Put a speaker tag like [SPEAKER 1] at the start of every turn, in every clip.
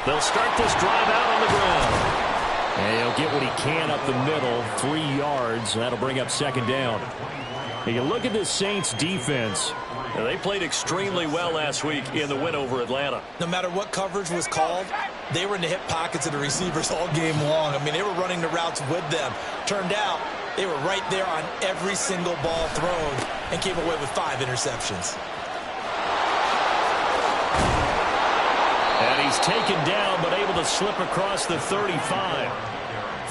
[SPEAKER 1] They'll start this drive out on the ground. And he'll get what he can up the middle, 3 yards. That'll bring up second down. You look at this Saints defense. They played extremely well last week in the win over Atlanta.
[SPEAKER 2] No matter what coverage was called, they were in the hip pockets of the receivers all game long. I mean, they were running the routes with them. Turned out they were right there on every single ball thrown and came away with 5 interceptions.
[SPEAKER 1] And he's taken down but able to slip across the 35.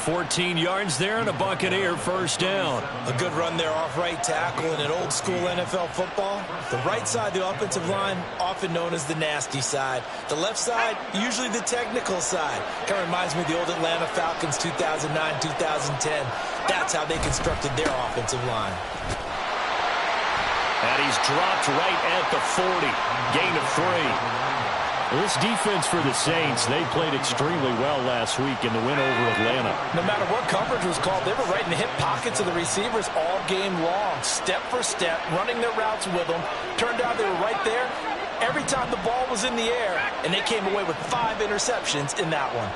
[SPEAKER 1] 14 yards there and a Buccaneer first down.
[SPEAKER 2] A good run there off right tackle in an old school NFL football. The right side, the offensive line, often known as the nasty side. The left side, usually the technical side. Kind of reminds me of the old Atlanta Falcons 2009, 2010. That's how they constructed their offensive line.
[SPEAKER 1] And he's dropped right at the 40. Gain of 3. This defense for the Saints, they played extremely well last week in the win over Atlanta.
[SPEAKER 2] No matter what coverage was called, they were right in the hip pockets of the receivers all game long, step for step, running their routes with them. Turned out they were right there every time the ball was in the air, and they came away with 5 interceptions in that one.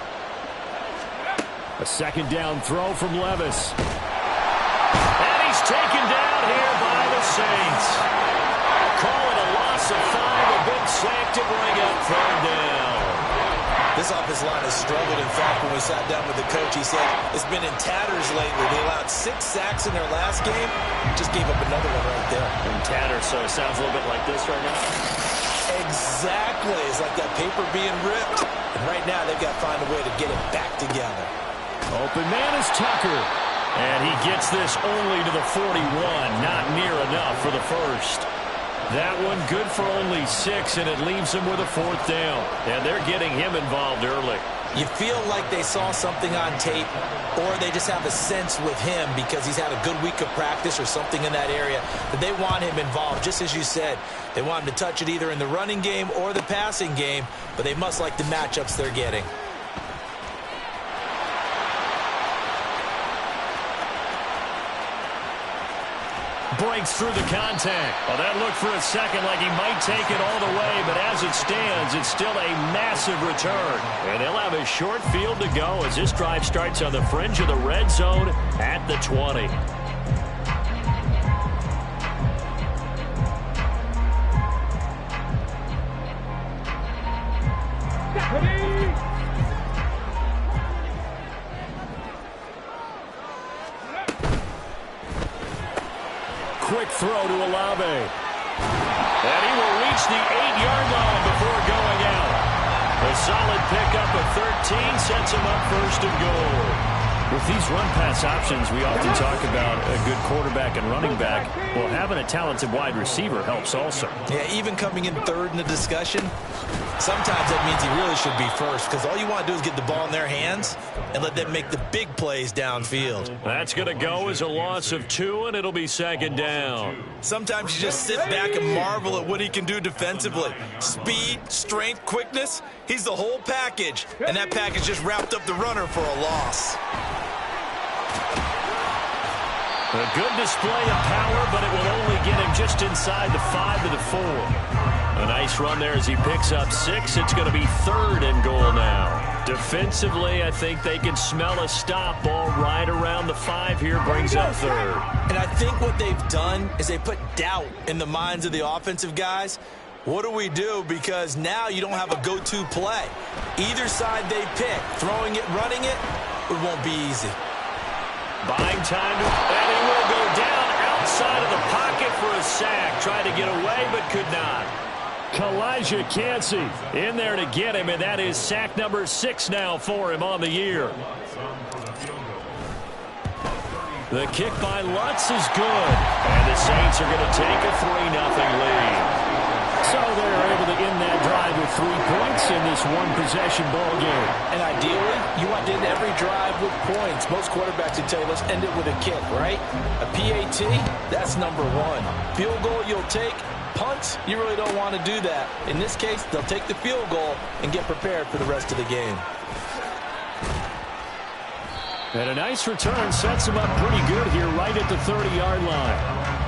[SPEAKER 1] A second down throw from Levis. And he's taken down here by the Saints. Call it a loss of 5. A big sack to bring up third down.
[SPEAKER 2] This offensive line has struggled. In fact, when we sat down with the coach, he said it's been in tatters lately. They allowed 6 sacks in their last game. Just gave up another one right there.
[SPEAKER 1] In tatters, so it sounds a little bit like this right now.
[SPEAKER 2] Exactly. It's like that paper being ripped. And right now, they've got to find a way to get it back together.
[SPEAKER 1] Open man is Tucker. And he gets this only to the 41. Not near enough for the first. That one good for only 6, and it leaves them with a 4th down. And they're getting him involved early.
[SPEAKER 2] You feel like they saw something on tape, or they just have a sense with him because he's had a good week of practice or something in that area that they want him involved. Just as you said, they want him to touch it either in the running game or the passing game, but they must like the matchups they're getting.
[SPEAKER 1] Breaks through the contact. Well, that looked for a second like he might take it all the way, but as it stands, it's still a massive return. And they'll have a short field to go as this drive starts on the fringe of the red zone at the 20. Quick throw to Olave. And he will reach the 8-yard line before going out. A solid pickup of 13 sets him up first and goal. With these run-pass options, we often talk about a good quarterback and running back. Well, having a talented wide receiver helps also.
[SPEAKER 2] Yeah, even coming in third in the discussion, sometimes that means he really should be first because all you want to do is get the ball in their hands and let them make the big plays downfield.
[SPEAKER 1] That's going to go as a loss of 2, and it'll be second down.
[SPEAKER 2] Sometimes you just sit back and marvel at what he can do defensively. Speed, strength, quickness, he's the whole package. And that package just wrapped up the runner for a loss.
[SPEAKER 1] A good display of power, but it will only get him just inside the 5 to the 4. A nice run there as he picks up 6. It's going to be 3rd and goal now. Defensively, I think they can smell a stop. Ball right around the 5 here, brings up 3rd.
[SPEAKER 2] And I think what they've done is they put doubt in the minds of the offensive guys. What do we do? Because now you don't have a go-to play. Either side they pick, throwing it, running it, it won't be easy.
[SPEAKER 1] Buying time, and he will go down outside of the pocket for a sack. Tried to get away, but could not. Kalijah Cansey in there to get him, and that is sack number 6 now for him on the year. The kick by Lutz is good, and the Saints are going to take a 3-0 lead. So they're able to end that drive with 3 points in this one-possession ball game.
[SPEAKER 2] And ideally, you want to end every drive with points. Most quarterbacks would tell you, let's end it with a kick, right? A PAT, that's number 1. Field goal, you'll take. Punts, you really don't want to do that. In this case, they'll take the field goal and get prepared for the rest of the game.
[SPEAKER 1] And a nice return sets him up pretty good here right at the 30-yard line.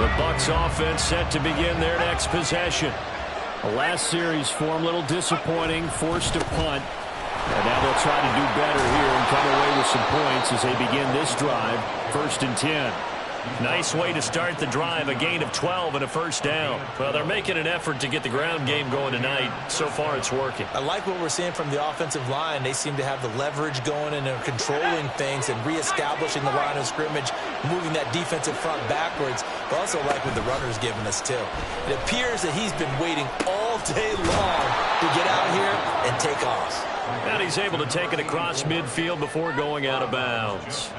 [SPEAKER 1] the Bucs offense set to begin their next possession. The last series for them, a little disappointing, forced to punt. And now they'll try to do better here and come away with some points as they begin this drive, 1st and 10.
[SPEAKER 3] Nice way to start the drive, a gain of 12 and a first down. Well, they're making an effort to get the ground game going tonight. So far, it's working.
[SPEAKER 2] I like what we're seeing from the offensive line. They seem to have the leverage going and they're controlling things and reestablishing the line of scrimmage, moving that defensive front backwards. But also like what the runner's giving us, too. It appears that he's been waiting all day long to get out here and take off.
[SPEAKER 3] And he's able to take it across midfield before going out of bounds.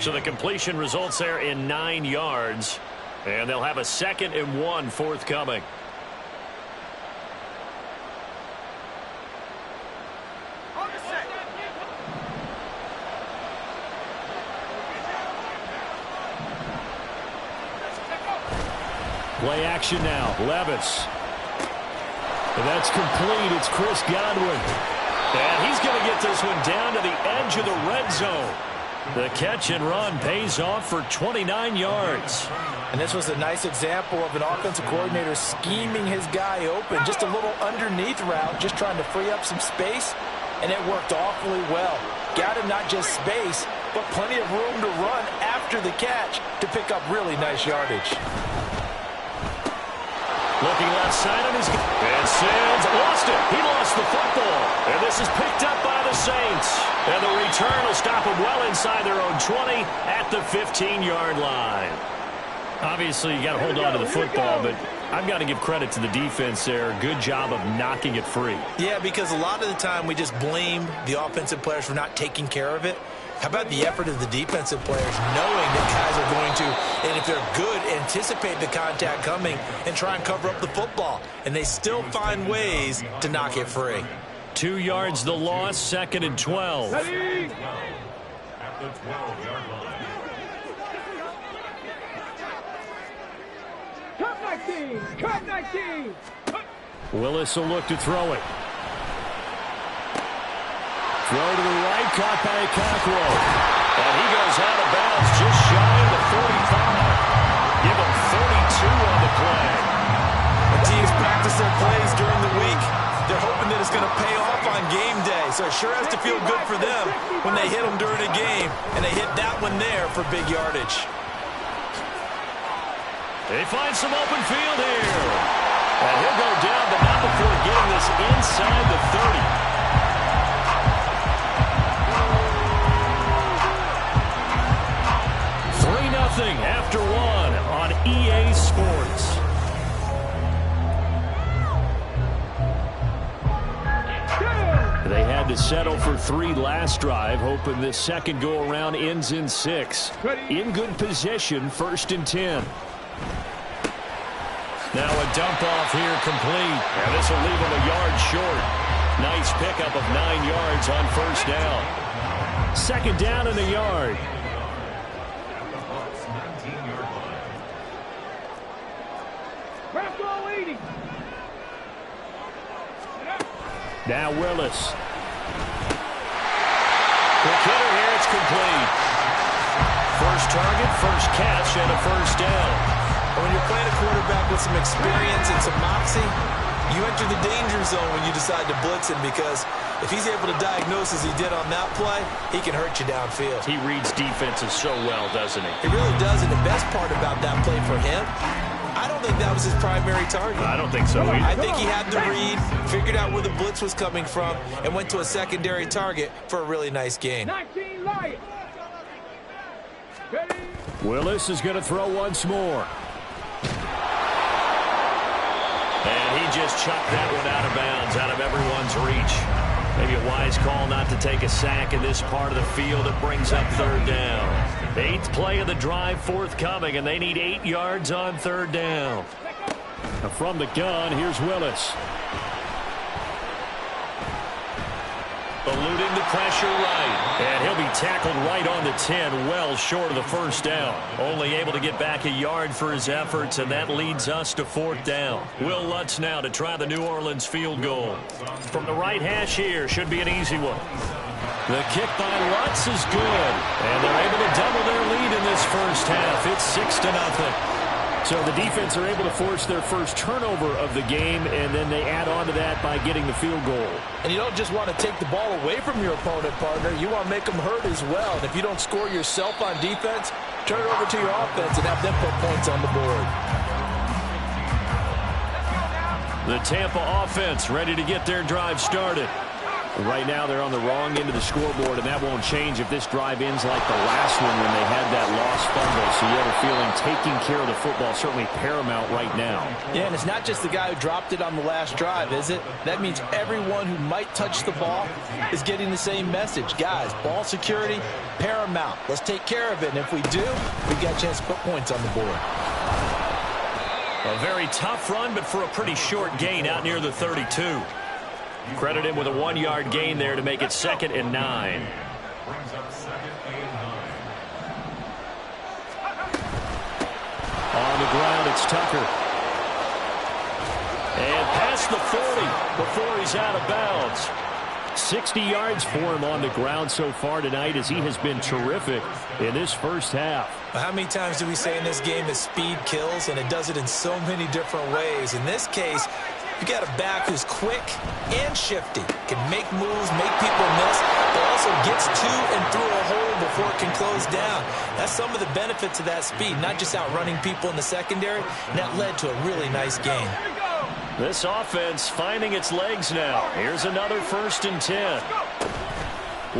[SPEAKER 3] So the completion results there in 9 yards. And they'll have a 2nd and 1 forthcoming.
[SPEAKER 1] Play action now. Levis. And that's complete. It's Chris Godwin.
[SPEAKER 3] And he's going to get this one down to the edge of the red zone. The catch and run pays off for 29 yards.
[SPEAKER 2] And this was a nice example of an offensive coordinator scheming his guy open. Just a little underneath route, just trying to free up some space. And it worked awfully well. Got him not just space, but plenty of room to run after the catch to pick up really nice yardage.
[SPEAKER 3] Looking left side on his... And Sims lost it. He lost the football. And this is picked up by the Saints. And the return will stop them well inside their own 20 at the 15-yard line. Obviously, you got to hold on to the football, but I've got to give credit to the defense there. Good job of knocking it free.
[SPEAKER 2] Yeah, because a lot of the time we just blame the offensive players for not taking care of it. How about the effort of the defensive players knowing that guys are going to, and if they're good, anticipate the contact coming and try and cover up the football. And they still find ways to knock it free.
[SPEAKER 1] 2 yards the loss, 2nd and 12.
[SPEAKER 4] Ready? Cut 19! Cut 19!
[SPEAKER 1] Willis will look to throw it. Throw to the right, caught by Cockrell.
[SPEAKER 3] And he goes out of bounds just shy of the 45. Give him 32 on the play.
[SPEAKER 2] The teams practice their plays during the week. They're hoping that it's going to pay off on game day. So it sure has to feel good for them when they hit them during a game. And they hit that one there for big yardage.
[SPEAKER 3] They find some open field here. And he'll go down, but not before getting this inside the 30. 3-0 after 1 on EA Sports.
[SPEAKER 1] They had to settle for 3 last drive, hoping this second go-around ends in 6. In good position, 1st and 10.
[SPEAKER 3] Now a dump off here complete. And this will leave him a yard short. Nice pickup of 9 yards on 1st down.
[SPEAKER 1] 2nd down and a yard. Now Willis.
[SPEAKER 3] Quick hitter here, it's complete. First target, first catch, and a 1st down.
[SPEAKER 2] When you're playing a quarterback with some experience and some moxie, you enter the danger zone when you decide to blitz him, because if he's able to diagnose as he did on that play, he can hurt you downfield.
[SPEAKER 3] He reads defenses so well, doesn't he?
[SPEAKER 2] He really does, and the best part about that play for him, I don't think that was his primary target.
[SPEAKER 3] I don't think so either.
[SPEAKER 2] I think he had the read, figured out where the blitz was coming from, and went to a secondary target for a really nice gain.
[SPEAKER 4] 19 Lions. Ready?
[SPEAKER 1] Willis is going to throw once more.
[SPEAKER 3] And he just chucked that one out of bounds, out of everyone's reach. Maybe a wise call not to take a sack in this part of the field. It brings up 3rd down. 8th play of the drive forthcoming, and they need 8 yards on 3rd down.
[SPEAKER 1] From the gun, here's Willis.
[SPEAKER 3] Eluding the pressure right. And he'll be tackled right on the 10, well short of the 1st down. Only able to get back a yard for his efforts, and that leads us to 4th down. Will Lutz now to try the New Orleans field goal. From the right hash here, should be an easy one.
[SPEAKER 1] The kick by Lutz is good.
[SPEAKER 3] And they're able to double their lead in this 1st half. It's 6-0. So the defense are able to force their first turnover of the game, and then they add on to that by getting the field goal.
[SPEAKER 2] And you don't just want to take the ball away from your opponent, partner. You want to make them hurt as well. And if you don't score yourself on defense, turn it over to your offense and have them put points on the board.
[SPEAKER 3] The Tampa offense ready to get their drive started. Right now they're on the wrong end of the scoreboard, and that won't change if this drive ends like the last one when they had that lost fumble. So you have a feeling taking care of the football is certainly paramount right now.
[SPEAKER 2] Yeah, and it's not just the guy who dropped it on the last drive, is it? That means everyone who might touch the ball is getting the same message. Guys, ball security, paramount. Let's take care of it, and if we do, we've got a chance to put points on the board.
[SPEAKER 3] A very tough run, but for a pretty short gain out near the 32. Credit him with a 1-yard gain there to make it 2nd and 9. On the ground, it's Tucker. And past the 40 before he's out of bounds. 60 yards for him on the ground so far tonight as he has been terrific in this first half.
[SPEAKER 2] How many times do we say in this game that speed kills, and it does it in so many different ways? In this case, you got a back who's quick and shifty, can make moves, make people miss, but also gets to and through a hole before it can close down. That's some of the benefits of that speed, not just outrunning people in the secondary, and that led to a really nice game.
[SPEAKER 3] This offense finding its legs now. Here's another 1st and 10.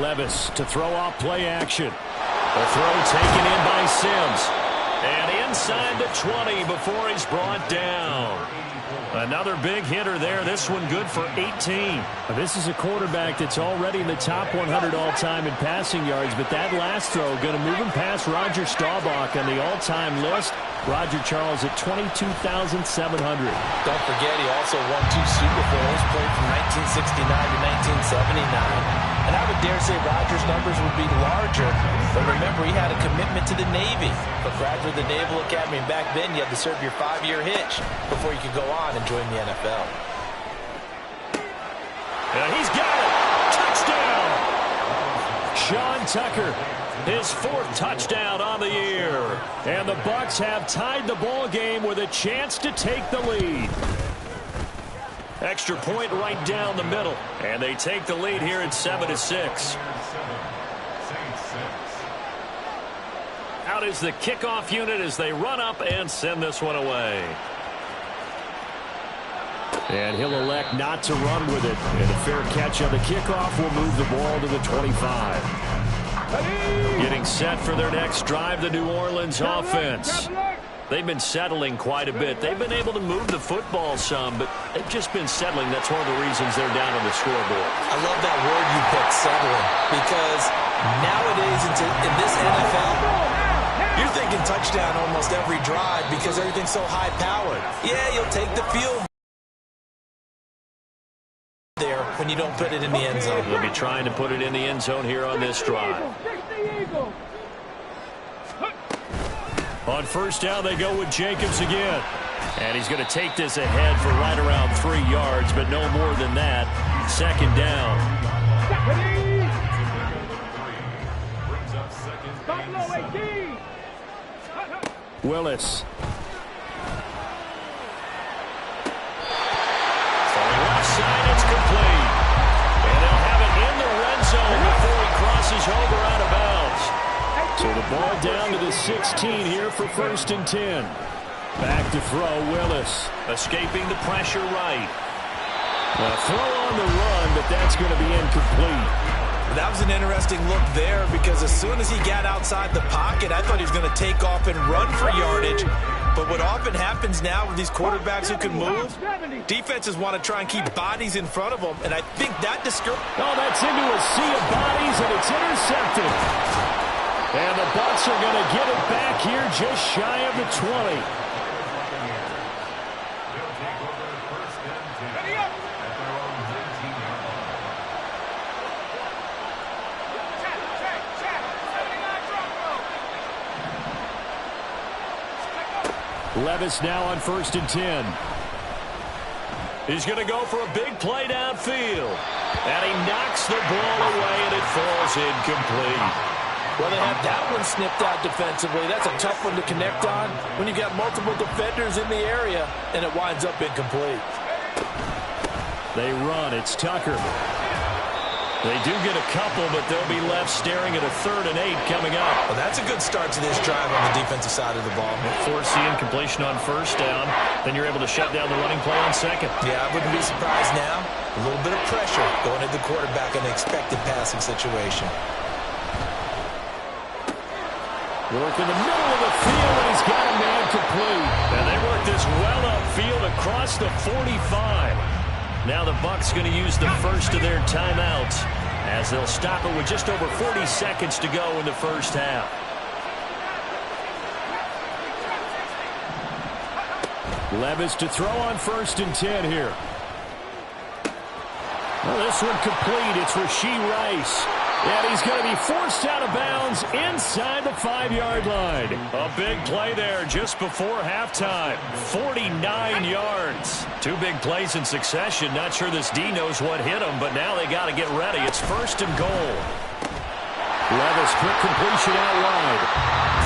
[SPEAKER 3] Levis to throw off play action. The throw taken in by Sims. And inside the 20 before he's brought down. Another big hitter there. This one good for 18. This is a quarterback that's already in the top 100 all-time in passing yards, but that last throw going to move him past Roger Staubach on the all-time list. Roger Charles at 22,700.
[SPEAKER 2] Don't forget, he also won 2 Super Bowls, played from 1969 to 1979. And I would dare say Rodgers' numbers would be larger, but remember, he had a commitment to the Navy. But graduate the Naval Academy, and back then you had to serve your 5-year hitch before you could go on and join the NFL.
[SPEAKER 3] And he's got it! Touchdown! Sean Tucker, his 4th touchdown on the year. And the Bucs have tied the ball game with a chance to take the lead. Extra point right down the middle. And they take the lead here at 7-6. Out is the kickoff unit as they run up and send this one away. And he'll elect not to run with it. And a fair catch on the kickoff will move the ball to the 25. Getting set for their next drive, the New Orleans offense. They've been settling quite a bit. They've been able to move the football some, but they've just been settling. That's one of the reasons they're down on the scoreboard.
[SPEAKER 2] I love that word you picked, settling, because nowadays in this NFL, you're thinking touchdown almost every drive because everything's so high-powered. Yeah, you'll take the field there when you don't put it in the end zone.
[SPEAKER 3] They'll be trying to put it in the end zone here on this drive. On 1st down, they go with Jacobs again. And he's going to take this ahead for right around 3 yards, but no more than that. 2nd down. Willis. Left side, it's complete. And they'll have it in the red zone before he crosses over out of bounds. So the ball down to the 16 here for 1st and 10. Back to throw, Willis. Escaping the pressure right. A throw on the run, but that's going to be incomplete.
[SPEAKER 2] That was an interesting look there because as soon as he got outside the pocket, I thought he was going to take off and run for yardage. But what often happens now with these quarterbacks who can move, defenses want to try and keep bodies in front of them, and I think that discourages.
[SPEAKER 3] Oh, that's into a sea of bodies, and it's intercepted. And the Bucs are going to get it back here just shy of the 20. Levis now on 1st and 10. He's going to go for a big play downfield. And he knocks the ball away, and it falls incomplete.
[SPEAKER 2] Well, they have that one snipped out defensively. That's a tough one to connect on when you've got multiple defenders in the area, and it winds up incomplete.
[SPEAKER 3] They run. It's Tucker. They do get a couple, but they'll be left staring at a 3rd and 8 coming up.
[SPEAKER 2] Well, that's a good start to this drive on the defensive side of the ball.
[SPEAKER 3] Force the incompletion on 1st down. Then you're able to shut down the running play on 2nd.
[SPEAKER 2] Yeah, I wouldn't be surprised now. A little bit of pressure going at the quarterback in an expected passing situation.
[SPEAKER 3] Work in the middle of the field, and he's got a man complete. And they work this well upfield across the 45. Now the Bucs going to use the first of their timeouts as they'll stop it with just over 40 seconds to go in the first half. Levis to throw on 1st and 10 here. Well, this one complete. It's Rashee Rice. And he's going to be forced out of bounds inside the 5-yard line. A big play there just before halftime. 49 yards. 2 big plays in succession. Not sure this D knows what hit him, but now they got to get ready. It's 1st and goal. Levis, quick completion out wide.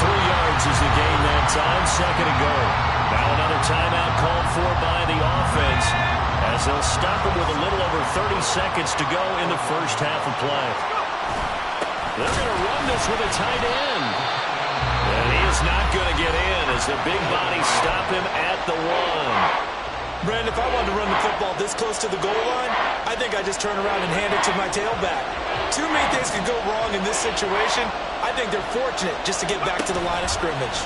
[SPEAKER 3] 3 yards is the gain that time. 2nd and goal. Now another timeout called for by the offense as they'll stop it with a little over 30 seconds to go in the first half of play. They're going to run this with a tight end. And he is not going to get in as the big bodies stop him at the 1.
[SPEAKER 2] Brandon, if I wanted to run the football this close to the goal line, I think I just turn around and hand it to my tailback. Too many things could go wrong in this situation. I think they're fortunate just to get back to the line of scrimmage.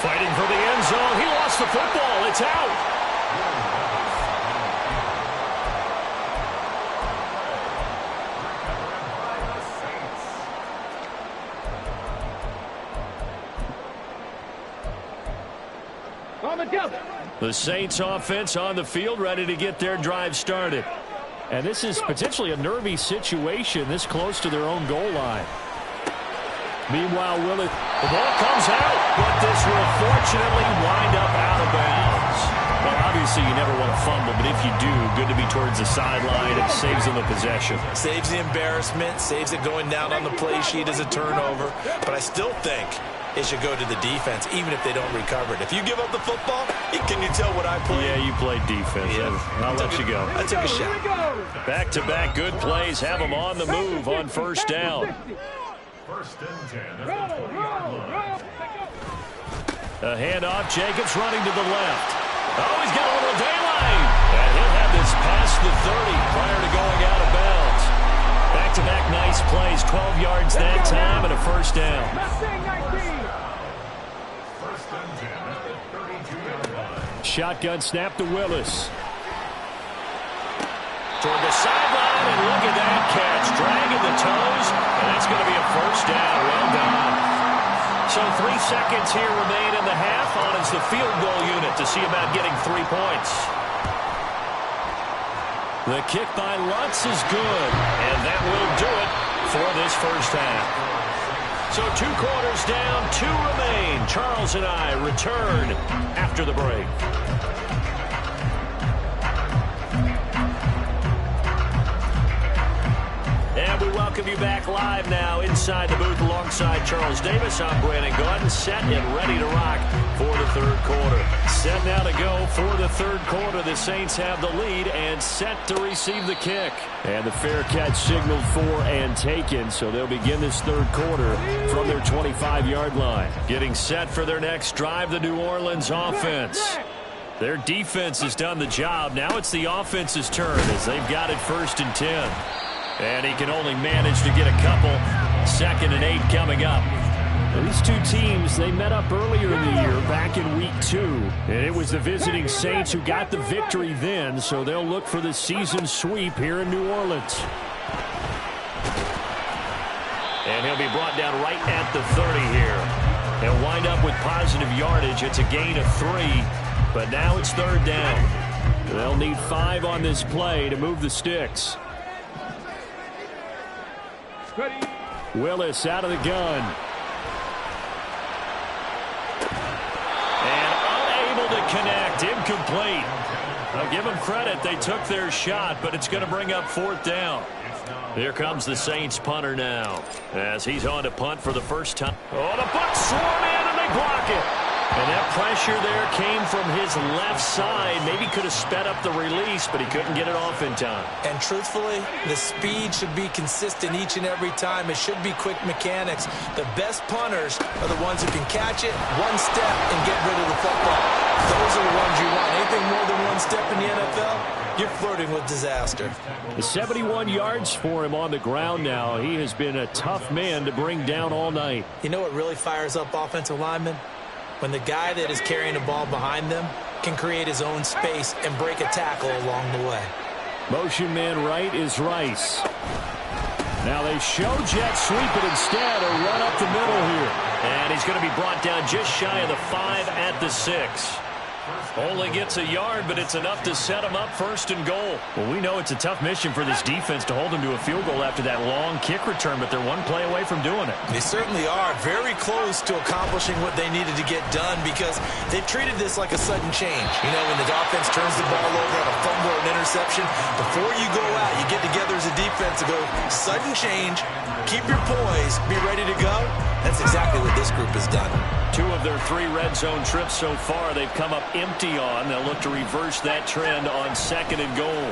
[SPEAKER 3] Fighting for the end zone. He lost the football. It's out. The Saints offense on the field ready to get their drive started. And this is potentially a nervy situation this close to their own goal line. Meanwhile, Willis, the ball comes out, but this will fortunately wind up out of bounds. Well, obviously you never want to fumble, but if you do, good to be towards the sideline. It saves them the possession.
[SPEAKER 2] Saves the embarrassment, saves it going down on the play sheet as a turnover. But I still think it should go to the defense, even if they don't recover it. If you give up the football, can you tell what I played?
[SPEAKER 3] Yeah, you played defense.
[SPEAKER 2] Yeah.
[SPEAKER 3] I'll let you go.
[SPEAKER 2] I took a shot.
[SPEAKER 3] Back-to-back good plays have them on the move on 1st down.
[SPEAKER 4] 1st and 10.
[SPEAKER 3] A handoff. Jacobs running to the left. Oh, he's got a little daylight. And he'll have this past the 30 prior to going out of bounds. Back-to-back nice plays. 12 yards that time and a 1st down. Shotgun snap to Willis. Toward the sideline, and look at that catch. Dragging the toes, and that's going to be a 1st down. Well done. So 3 seconds here remain in the half. On is the field goal unit to see about getting 3 points. The kick by Lutz is good, and that will do it for this first half. So 2 quarters down, 2 remain. Charles and I return after the break. And we welcome you back live now inside the booth alongside Charles Davis. I'm Brandon Gaudin, set and ready to rock for the 3rd quarter. Set now to go for the 3rd quarter. The Saints have the lead and set to receive the kick. And the fair catch signaled for and taken, so they'll begin this 3rd quarter from their 25-yard line. Getting set for their next drive, the New Orleans offense. Their defense has done the job. Now it's the offense's turn as they've got it 1st and 10. And he can only manage to get a couple. 2nd and 8 coming up. Now, these 2 teams, they met up earlier in the year, back in week 2. And it was the visiting Saints who got the victory then, so they'll look for the season sweep here in New Orleans. And he'll be brought down right at the 30 here. He'll wind up with positive yardage. It's a gain of 3, but now it's 3rd down. They'll need 5 on this play to move the sticks. Willis out of the gun. And unable to connect. Incomplete. I'll give them credit. They took their shot, but it's going to bring up 4th down. Here comes the Saints punter now, as he's on to punt for the first time. Oh, the Bucs swarm in, and they block it. And that pressure there came from his left side. Maybe could have sped up the release, but he couldn't get it off in time.
[SPEAKER 2] And truthfully, the speed should be consistent each and every time. It should be quick mechanics. The best punters are the ones who can catch it one step and get rid of the football. Those are the ones you want. Anything more than one step in the NFL, you're flirting with disaster.
[SPEAKER 3] The 71 yards for him on the ground now. He has been a tough man to bring down all night.
[SPEAKER 2] You know what really fires up offensive linemen? When the guy that is carrying the ball behind them can create his own space and break a tackle along the way.
[SPEAKER 3] Motion man right is Rice. Now they show jet sweep it instead, a run up the middle here. And he's going to be brought down just shy of the 5 at the 6. Only gets a yard, but it's enough to set him up first and goal. Well, we know it's a tough mission for this defense to hold him to a field goal after that long kick return, but they're one play away from doing it.
[SPEAKER 2] They certainly are very close to accomplishing what they needed to get done because they've treated this like a sudden change. You know, when the offense turns the ball over on a fumble or an interception, before you go out, you get together as a defense to go, sudden change, keep your poise, be ready to go. That's exactly what this group has done.
[SPEAKER 3] 2 of their 3 red zone trips so far, they've come up empty on. They'll look to reverse that trend on 2nd and goal.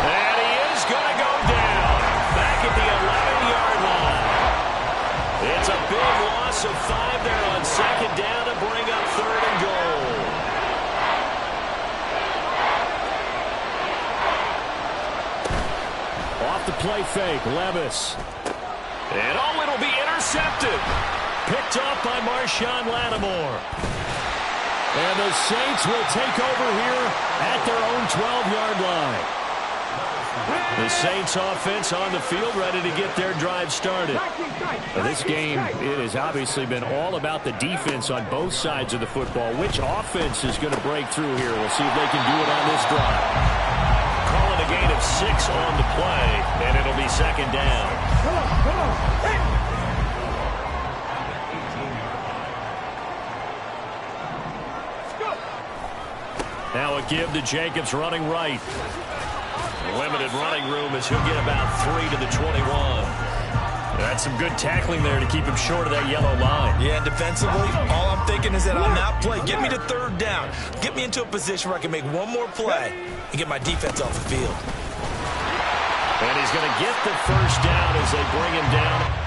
[SPEAKER 3] And he is going to go down back at the 11-yard line. It's a big loss of 5 there on 2nd down to bring up 3rd and goal. Off the play fake, Levis. And oh, it'll be intercepted. Picked off by Marshawn Lattimore. And the Saints will take over here at their own 12-yard line. The Saints offense on the field ready to get their drive started. Now, this game, it has obviously been all about the defense on both sides of the football. Which offense is going to break through here? We'll see if they can do it on this drive. Calling a gain of 6 on the play, and it'll be 2nd down.
[SPEAKER 5] Come on. Hey.
[SPEAKER 3] Now a give to Jacobs running right. Limited running room as he'll get about 3 to the 21. That's some good tackling there to keep him short of that yellow line.
[SPEAKER 2] Yeah, and defensively, all I'm thinking is that on that play, get me to 3rd down. Get me into a position where I can make one more play and get my defense off the field.
[SPEAKER 3] And he's going to get the 1st down as they bring him down.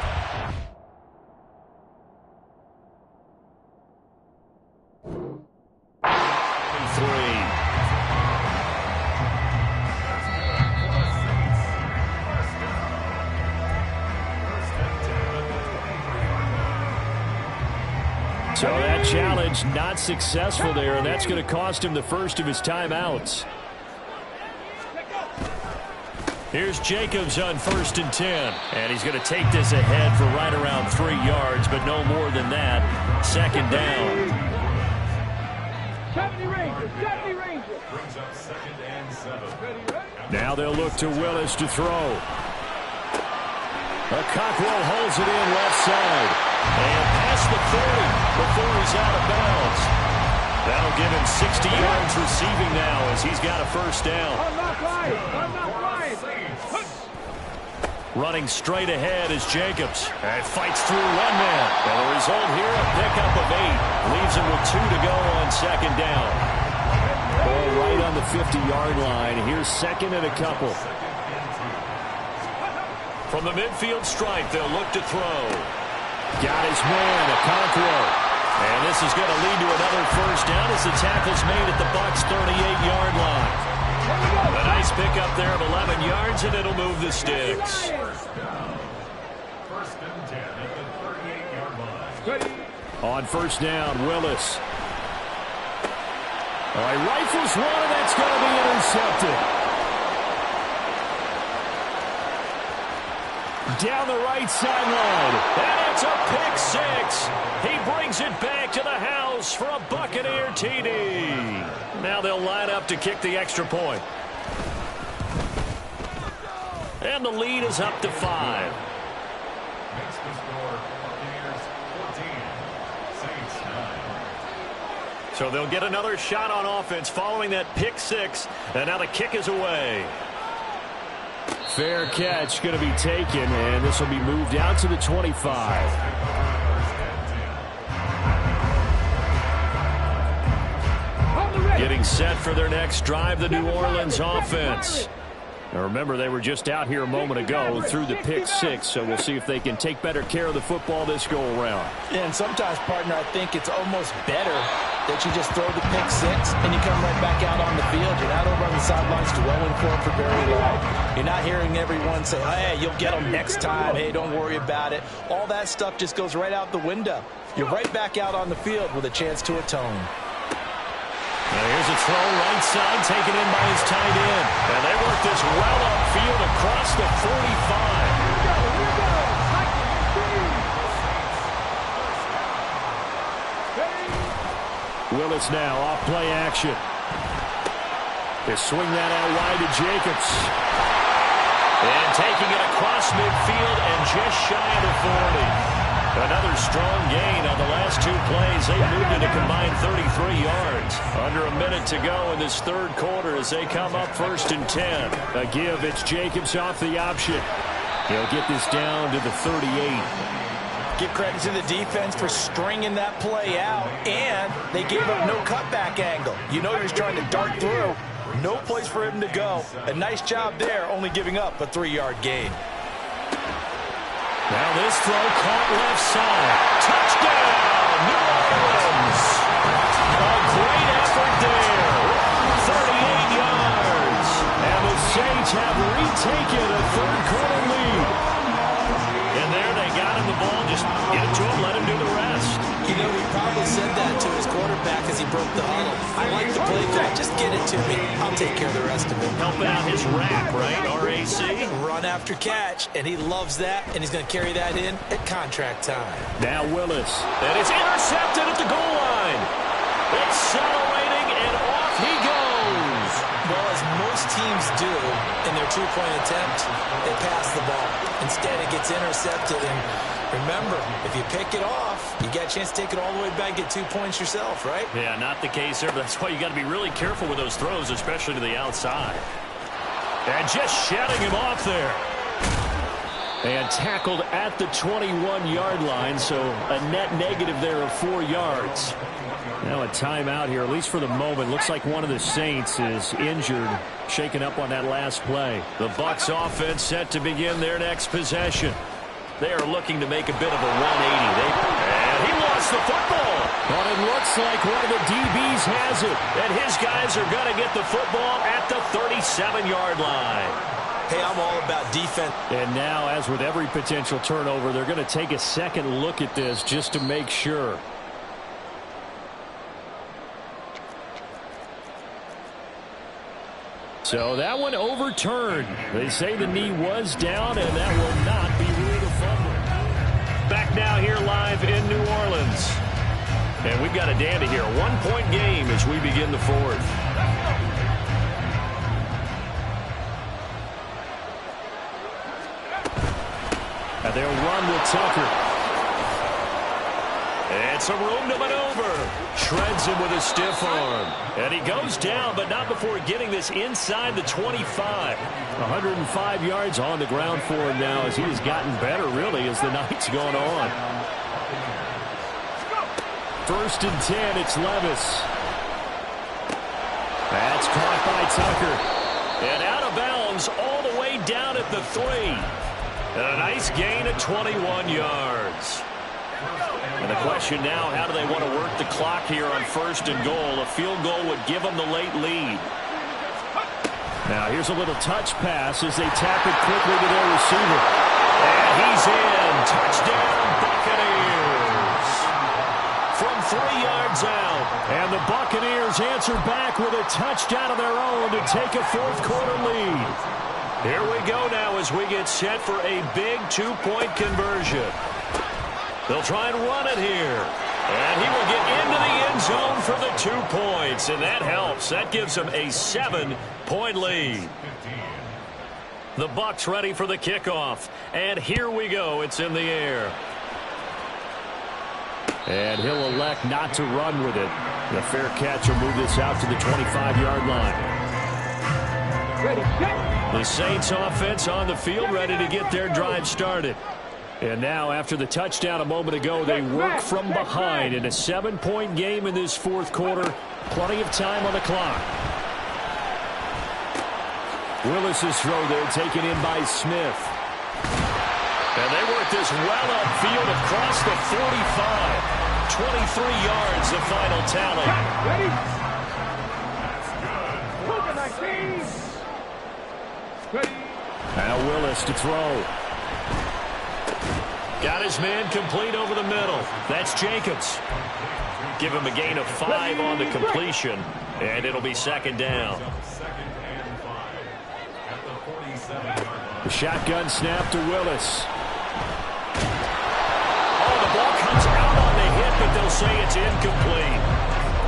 [SPEAKER 3] So that challenge not successful there, and that's going to cost him the first of his timeouts. Here's Jacobs on 1st and 10. And he's going to take this ahead for right around 3 yards, but no more than that. 2nd down.
[SPEAKER 5] 70 Rangers.
[SPEAKER 4] Brings up 2nd and 7.
[SPEAKER 3] Now they'll look to Willis to throw. Cockrell holds it in left side. And past the 40 before he's out of bounds. That'll give him 60 yards receiving now as he's got a 1st down.
[SPEAKER 5] I'm not lying.
[SPEAKER 3] Running straight ahead is Jacobs. And fights through one man. And the result here, a pickup of 8. Leaves him with 2 to go on 2nd down. Ball right on the 50-yard line. Here's 2nd and a couple. From the midfield stripe, they'll look to throw. Got his man, a Cockrell. And this is going to lead to another 1st down as the tackle's made at the Bucs' 38-yard line. A nice pickup there of 11 yards, and it'll move the sticks.
[SPEAKER 4] 1st and 10 at the 38-yard line.
[SPEAKER 3] On 1st down, Willis. All right, rifles one, and that's going to be intercepted. Down the right sideline, and it's a pick 6. He brings it back to the house for a Buccaneer TD. Now they'll line up to kick the extra point. And the lead is up to 5.
[SPEAKER 4] Makes the score Buccaneers 14, Saints 9.
[SPEAKER 3] So they'll get another shot on offense following that pick 6, and now the kick is away. Fair catch going to be taken, and this will be moved out to the 25. Getting set for their next drive, the New Orleans offense. Now remember, they were just out here a moment ago through the pick six, so we'll see if they can take better care of the football this go-around.
[SPEAKER 2] Yeah, and sometimes, partner, I think it's almost better that you just throw the pick six and you come right back out on the field. You're not over on the sidelines dwelling for very long. You're not hearing everyone say, hey, you'll get them next time. Hey, don't worry about it. All that stuff just goes right out the window. You're right back out on the field with a chance to atone.
[SPEAKER 3] Now here's a throw right side taken in by his tight end. And they work this well upfield across the 45. Willis now off play action. They swing that out wide to Jacobs. And taking it across midfield and just shy of the 40. Another strong gain on the last two plays. They moved it a combined 33 yards. Under a minute to go in this third quarter as they come up 1st and 10. A give, it's Jacobs off the option. He'll get this down to the 38.
[SPEAKER 2] Give credit to the defense for stringing that play out, and they gave up no cutback angle. You know he was trying to dart through. No place for him to go. A nice job there, only giving up a 3-yard gain.
[SPEAKER 3] Now this throw caught left side. Touchdown, New Orleans. A great effort there. 38 yards. And the Saints have retaken a third-quarter lead. And there they got him the ball. Just get it to him, let him do the rest.
[SPEAKER 2] You know, he probably said that to his quarterback as he broke the huddle. I like the play call. Just get it to me. I'll take care of the rest of it.
[SPEAKER 3] Helping out his rack, right? RAC.
[SPEAKER 2] Run after catch, and he loves that, and he's going to carry that in at contract time.
[SPEAKER 3] Now Willis. And it's intercepted at the goal line. Accelerating, and off he goes.
[SPEAKER 2] Well, as most teams do in their two-point attempt, they pass the ball. Instead, it gets intercepted, and remember, if you pick it off, you get a chance to take it all the way back, get 2 points yourself, right?
[SPEAKER 3] Yeah, not the case there, but that's why you got to be really careful with those throws, especially to the outside. And just shutting him off there. And tackled at the 21-yard line, so a net negative there of 4 yards. Now a timeout here, at least for the moment. Looks like one of the Saints is injured, shaken up on that last play. The Bucs offense set to begin their next possession. They are looking to make a bit of a 180. And he lost the football. But it looks like one of the DBs has it. And his guys are going to get the football at the 37-yard line.
[SPEAKER 2] Hey, I'm all about defense.
[SPEAKER 3] And now, as with every potential turnover, they're going to take a second look at this just to make sure. So that one overturned. They say the knee was down, and that will not be ruled a fumble. Back now here live in New Orleans. And we've got a dandy here. 1-point game as we begin the fourth. And they'll run with Tucker. And some room to maneuver. Shreds him with a stiff arm. And he goes down, but not before getting this inside the 25. 105 yards on the ground for him now as he has gotten better, really, as the night's gone on. 1st and 10, it's Levis. That's caught by Tucker. And out of bounds all the way down at the 3. And a nice gain of 21 yards. And the question now, how do they want to work the clock here on 1st and goal? A field goal would give them the late lead. Now here's a little touch pass as they tap it quickly to their receiver. And he's in. Touchdown, Buccaneers. From 3 yards out. And the Buccaneers answer back with a touchdown of their own to take a fourth-quarter lead. Here we go now as we get set for a big 2-point conversion. They'll try and run it here. And he will get into the end zone for the 2 points. And that helps. That gives them a 7-point lead. The Bucs ready for the kickoff. And here we go. It's in the air. And he'll elect not to run with it. The fair catch will move this out to the 25-yard line.
[SPEAKER 5] Ready, set.
[SPEAKER 3] The Saints offense on the field, ready to get their drive started. And now, after the touchdown a moment ago, they work from behind in a 7-point game in this fourth quarter. Plenty of time on the clock. Willis's throw there taken in by Smith. And they work this well upfield across the 45. 23 yards, the final tally.
[SPEAKER 5] Ready? Ready?
[SPEAKER 3] Now Willis to throw. Got his man complete over the middle. That's Jacobs. Give him a gain of 5 on the completion, and it'll be second down. The shotgun snap to Willis. Oh, the ball comes out on the hit, but they'll say it's incomplete.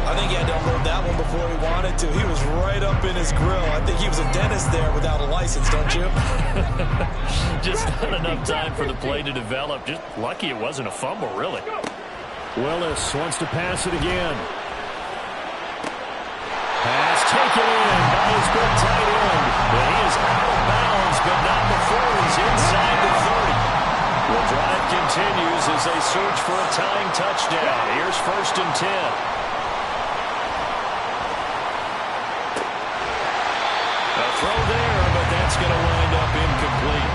[SPEAKER 2] I think he had to unload that one before he wanted to. He was right up in his grill. I think he was a dentist there without a license, don't you?
[SPEAKER 3] Just not enough time for the play to develop. Just lucky it wasn't a fumble, really. Willis wants to pass it again. Pass taken in by his big tight end. And he is out of bounds, but not before he's inside the 30. The drive continues as they search for a tying touchdown. Here's 1st and 10. A throw there, but that's going to wind up incomplete.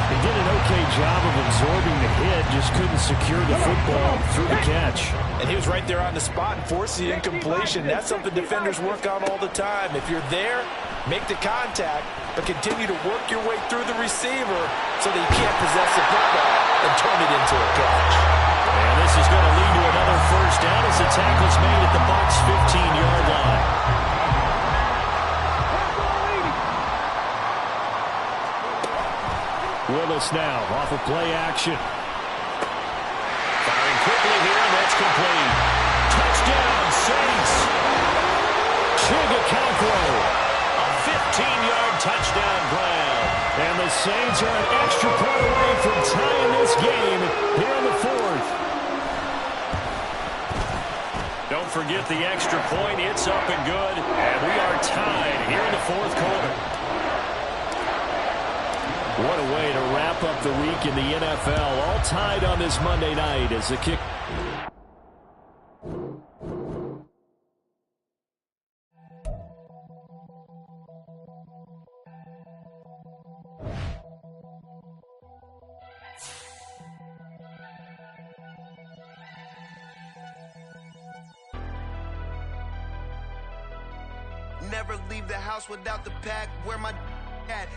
[SPEAKER 3] He did an okay job of absorbing the hit, just couldn't secure the football through the catch.
[SPEAKER 2] And he was right there on the spot and forced the incompletion. That's something defenders work on all the time. If you're there, make the contact, but continue to work your way through the receiver so that you can't possess the football and turn it into a catch.
[SPEAKER 3] And this is going to lead to another first down as the tackle's made at the Bucs' 15-yard line. Willis now off of play action. Firing quickly here, and that's complete. Touchdown, Saints. Chigakonkwo. A 15-yard touchdown grab. And the Saints are an extra point away from tying this game here in the fourth. Don't forget the extra point. It's up and good. And we are tied here in the fourth quarter. What a way to wrap up the week in the NFL. All tied on this Monday night as the kick.
[SPEAKER 6] Never leave the house without the pack. Where my at?